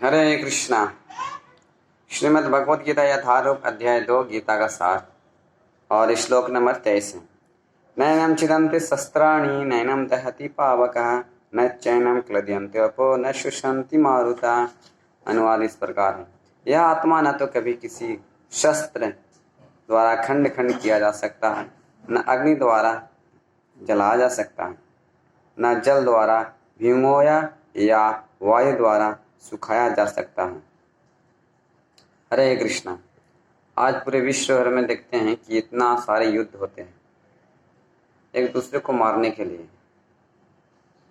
हरे कृष्णा। श्रीमद् भगवद गीता यथारूप अध्याय 2 गीता का सार और श्लोक नंबर 23 है। नैनम छिदन्ति शस्त्राणि नैनम दहति पावकः न चैनम क्लद्यन्ते अपो न शुष्यन्ति मारुता। अनुवाद इस प्रकार है। यह आत्मा न तो कभी किसी शस्त्र द्वारा खंड खंड किया जा सकता है, न अग्नि द्वारा जलाया जा सकता है, न जल द्वारा भिगोया या वायु द्वारा सुखाया जा सकता है। हरे कृष्णा। आज पूरे विश्व भर में देखते हैं कि इतना सारे युद्ध होते हैं एक दूसरे को मारने के लिए,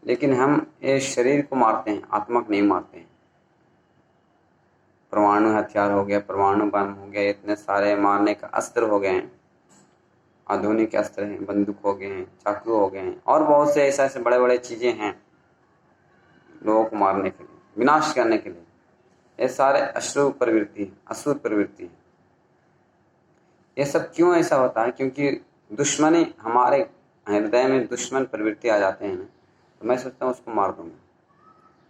लेकिन हम इस शरीर को मारते हैं, आत्मा को नहीं मारते हैं। परमाणु हथियार हो गया, परमाणु बम हो गया, इतने सारे मारने का अस्त्र हो गए हैं, आधुनिक अस्त्र हैं, बंदूक हो गए हैं, चाकू हो गए हैं और बहुत से ऐसे बड़े बड़े चीजें हैं लोगों को मारने के लिए, विनाश करने के लिए। ये सारे असुर प्रवृत्ति है। ये सब क्यों ऐसा होता है? क्योंकि दुश्मनी, हमारे हृदय में दुश्मन प्रवृत्ति आ जाते हैं ना, तो मैं सोचता हूँ उसको मार दूंगा।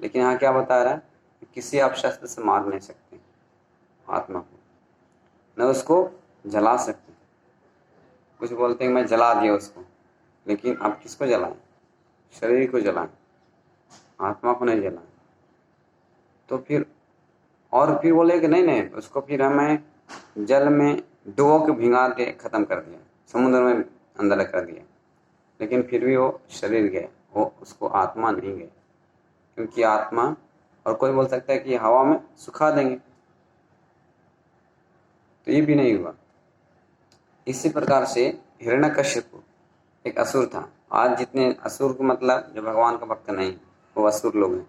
लेकिन यहाँ क्या बता रहा है कि किसी आप शस्त्र से मार नहीं सकते आत्मा को, न उसको जला सकते। कुछ बोलते हैं मैं जला दिया उसको, लेकिन आप किसको जलाएं? शरीर को जलाएं, आत्मा को नहीं जलाएं। तो फिर बोले कि नहीं उसको फिर हमें जल में डुबो के भिंगा के खत्म कर दिया, समुद्र में अंदर कर दिया, लेकिन फिर भी वो शरीर गया, वो उसको आत्मा नहीं गया। क्योंकि आत्मा, और कोई बोल सकता है कि हवा में सुखा देंगे, तो ये भी नहीं हुआ। इसी प्रकार से हिरण्यकश्यप एक असुर था। आज जितने असुर को मतलब जो भगवान का भक्त नहीं, वो असुर लोग हैं।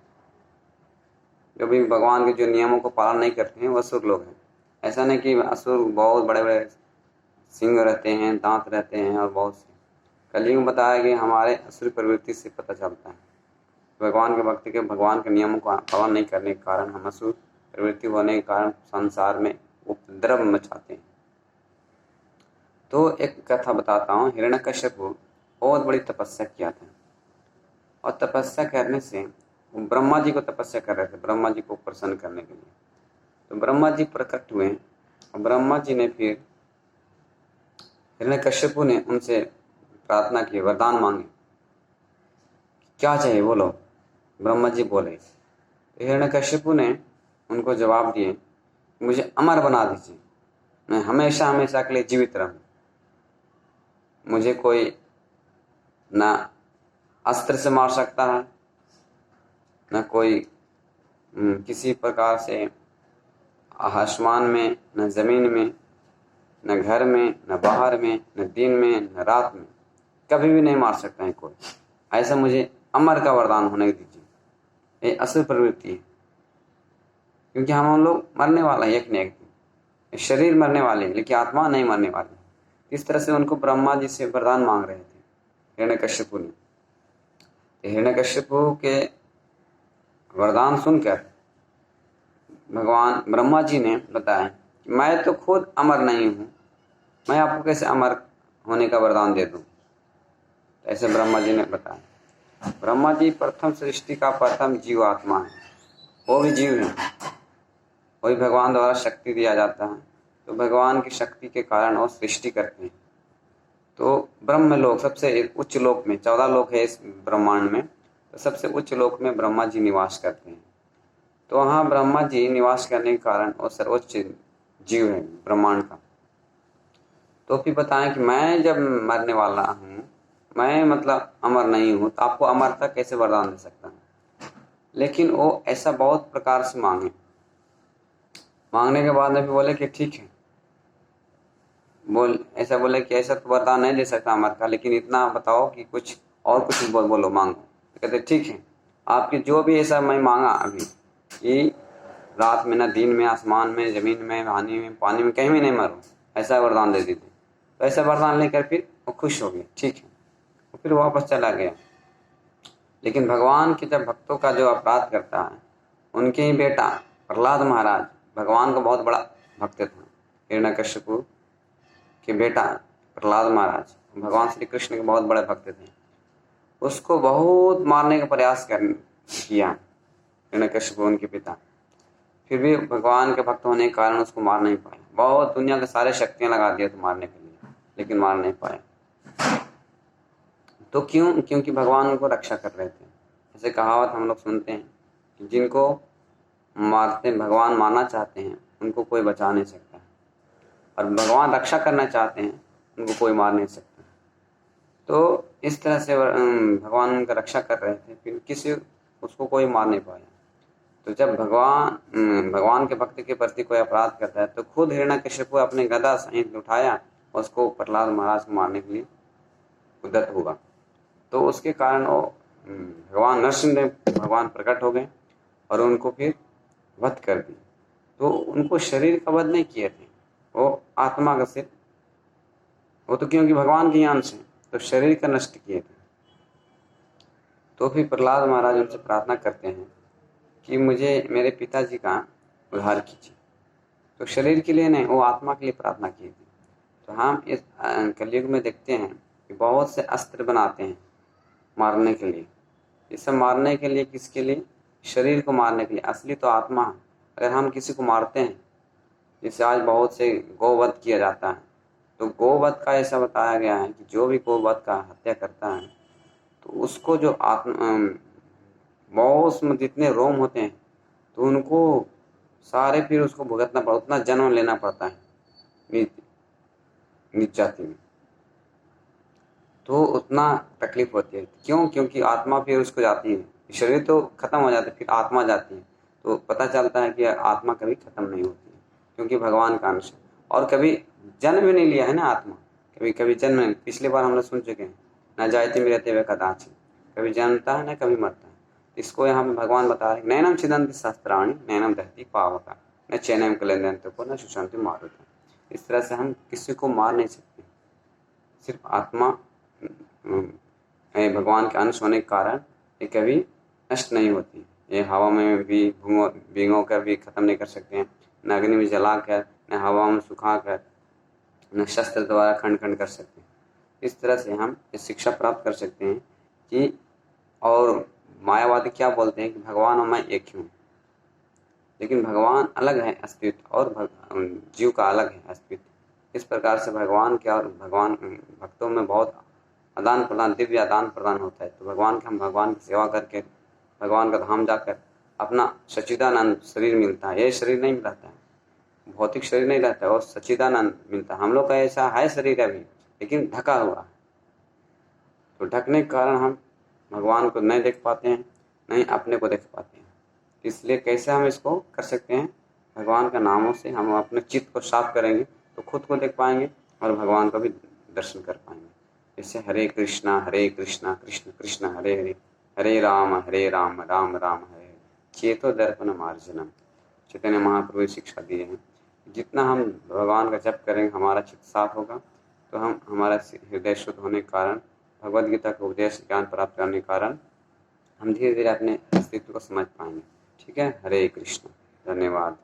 जो भी भगवान के जो नियमों को पालन नहीं करते हैं वो असुर लोग हैं। ऐसा नहीं कि असुर बहुत बड़े बड़े सिंह रहते हैं, दांत रहते हैं और बहुत से। कलयुग में बताया कि हमारे असुर प्रवृत्ति से पता चलता है। भगवान के भक्त के भगवान के नियमों को पालन नहीं करने के कारण, हम असुर प्रवृत्ति होने के कारण संसार में उपद्रव मचाते हैं। तो एक कथा बताता हूँ। हिरण्यकश्यप बहुत बड़ी तपस्या किया था, और तपस्या करने से वो ब्रह्मा जी को तपस्या कर रहे थे, ब्रह्मा जी को प्रसन्न करने के लिए। तो ब्रह्मा जी प्रकट हुए और ब्रह्मा जी ने फिर हिरण्यकश्यप ने उनसे प्रार्थना की, वरदान मांगे, क्या चाहिए बोलो। ब्रह्मा जी बोले। तो हिरण्यकश्यप ने उनको जवाब दिए, मुझे अमर बना दीजिए, मैं हमेशा हमेशा के लिए जीवित रहूं। मुझे कोई ना अस्त्र से मार सकता है, न कोई किसी प्रकार से आसमान में, न जमीन में, न घर में, न बाहर में, न दिन में, न रात में, कभी भी नहीं मार सकता है कोई। ऐसा मुझे अमर का वरदान होने दीजिए। ये असुर प्रवृत्ति है, क्योंकि हम लोग मरने वाला है एक न एक दिन। शरीर मरने वाले हैं, लेकिन आत्मा नहीं मरने वाली। इस तरह से उनको ब्रह्मा जी से वरदान मांग रहे थे हिरण्यकश्यप ने। हिरण्यकश्यप के वरदान सुनकर भगवान ब्रह्मा जी ने बताया कि मैं तो खुद अमर नहीं हूँ, मैं आपको कैसे अमर होने का वरदान दे दूँ। ऐसे ब्रह्मा जी ने बताया। ब्रह्मा जी प्रथम सृष्टि का प्रथम जीव आत्मा है, वो भी जीव है, वही भगवान द्वारा शक्ति दिया जाता है। तो भगवान की शक्ति के कारण वो सृष्टि करते हैं। तो ब्रह्म लोक, सबसे उच्च लोक में 14 लोक है इस ब्रह्मांड में, तो सबसे उच्च लोक में ब्रह्मा जी निवास करते हैं। तो वहाँ ब्रह्मा जी निवास करने के कारण वो सर्वोच्च जीव है ब्रह्मांड का। तो फिर बताएं कि मैं जब मरने वाला हूँ, मैं मतलब अमर नहीं हूँ, तो आपको अमरता कैसे वरदान दे सकता हूँ। लेकिन वो ऐसा बहुत प्रकार से मांगने के बाद में भी बोले कि ठीक है, ऐसा बोले कि ऐसा तो वरदान नहीं दे सकता अमर का, लेकिन इतना बताओ कि कुछ और कुछ बोलो मांगो। तो कहते ठीक है, आपकी जो भी ऐसा मैं मांगा अभी कि रात में, न दिन में, आसमान में, जमीन में, पानी में, कहीं भी नहीं मरूं, ऐसा वरदान दे दीजिए। तो ऐसा वरदान लेकर फिर वो खुश हो गया, ठीक है, तो फिर वापस चला गया। लेकिन भगवान के जब भक्तों का जो अपराध करता है, उनके ही बेटा प्रहलाद महाराज भगवान का बहुत बड़ा भक्त था। हिरण्यकश्यप के बेटा प्रहलाद महाराज भगवान श्री कृष्ण के बहुत बड़े भक्त थे। उसको बहुत मारने का प्रयास किया हिरण्यकश्यप उनके पिता। फिर भी भगवान के भक्त होने के कारण उसको मार नहीं पाया। बहुत दुनिया के सारे शक्तियां लगा दिए तो मारने के लिए, लेकिन मार नहीं पाया। तो क्यों? क्योंकि भगवान उनको रक्षा कर रहे थे। जैसे कहावत हम लोग सुनते हैं कि जिनको मारते भगवान मारना चाहते हैं उनको कोई बचा नहीं सकता, और भगवान रक्षा करना चाहते हैं उनको कोई मार नहीं सकता। तो इस तरह से भगवान उनका रक्षा कर रहे थे, फिर किसी उसको कोई मार नहीं पाया। तो जब भगवान के भक्त के प्रति कोई अपराध करता है तो खुद हिरण्यकशिपु अपने गदा सहित उठाया, उसको प्रहलाद महाराज को मारने के लिए उद्यत हुआ। तो उसके कारण वो भगवान नरसिंहदेव भगवान प्रकट हो गए और उनको फिर वध कर दिए। तो उनको शरीर का वध नहीं किए थे, वो आत्मा का सिर्फ, वो तो क्योंकि भगवान के अंश हैं तो शरीर का नष्ट किए थे। तो फिर प्रहलाद महाराज उनसे प्रार्थना करते हैं कि मुझे मेरे पिताजी का उद्धार कीजिए। तो शरीर के लिए नहीं, वो आत्मा के लिए प्रार्थना की थी। तो हम इस कलयुग में देखते हैं कि बहुत से अस्त्र बनाते हैं मारने के लिए। ये सब मारने के लिए, किसके लिए? शरीर को मारने के लिए। असली तो आत्मा है। अगर हम किसी को मारते हैं, जैसे आज बहुत से गौवध किया जाता है, तो गौवध का ऐसा बताया गया है कि जो भी गौवध का हत्या करता है तो उसको जो बहुत में जितने रोम होते हैं तो उनको सारे फिर उसको भुगतना पड़ता, उतना जन्म लेना पड़ता है नीच जाति में, तो उतना तकलीफ होती है। क्यों? क्योंकि आत्मा फिर उसको जाती है, शरीर तो खत्म हो जाता है, फिर आत्मा जाती है। तो पता चलता है कि आत्मा कभी खत्म नहीं होती है, क्योंकि भगवान का अंश है। और कभी जन्म भी नहीं लिया है ना आत्मा, कभी कभी जन्म नहीं। पिछली बार हम लोग सुन चुके हैं, न जायते मृत्यु वे कदाचित्, कभी जन्मता है न कभी मरता है। इसको यहाँ भगवान बता रहे, नैनम छिदन्ति शस्त्राणि नैनम दहति पावका न चैनम क्लेदन्ति को न शुशन्ति मारुता। इस तरह से हम किसी को मार नहीं सकते। सिर्फ आत्मा भगवान के अंश होने के कारण ये कभी नष्ट नहीं होती। ये हवा में भी भिगो कर भी खत्म नहीं कर सकते हैं, न अग्नि में जला कर, न हवा में सुखा कर, न शस्त्र द्वारा खंड खंड कर सकते हैं। इस तरह से हम ये शिक्षा प्राप्त कर सकते हैं कि, और मायावादी क्या बोलते हैं कि भगवान और मैं एक ही हूँ, लेकिन भगवान अलग है अस्तित्व और जीव का अलग है अस्तित्व। इस प्रकार से भगवान के और भगवान भक्तों में बहुत आदान प्रदान, दिव्य आदान प्रदान होता है। तो भगवान के हम भगवान की सेवा करके भगवान का धाम जाकर अपना सच्चिदानंद शरीर मिलता है। ये शरीर नहीं रहता है, भौतिक शरीर नहीं रहता है, और सच्चिदानंद मिलता है। हम लोग का ऐसा है शरीर अभी, लेकिन ढका हुआ है। तो ढकने के कारण हम भगवान को नहीं देख पाते हैं, नहीं अपने को देख पाते हैं। इसलिए कैसे हम इसको कर सकते हैं? भगवान का नामों से हम अपने चित्त को साफ करेंगे तो खुद को देख पाएंगे और भगवान का भी दर्शन कर पाएंगे। जैसे हरे कृष्णा कृष्ण कृष्ण हरे हरे, हरे राम राम राम हरे, चेतो दर्पण मार्जनम। चैतन्य महाप्रभु शिक्षा दिए हैं, जितना हम भगवान का जप करेंगे हमारा चित्त साफ होगा, तो हम हमारा हृदय शुद्ध होने के कारण, भगवद गीता का उपदेश ज्ञान प्राप्त करने के कारण हम धीरे धीरे अपने अस्तित्व को समझ पाएंगे। ठीक है, हरे कृष्ण, धन्यवाद।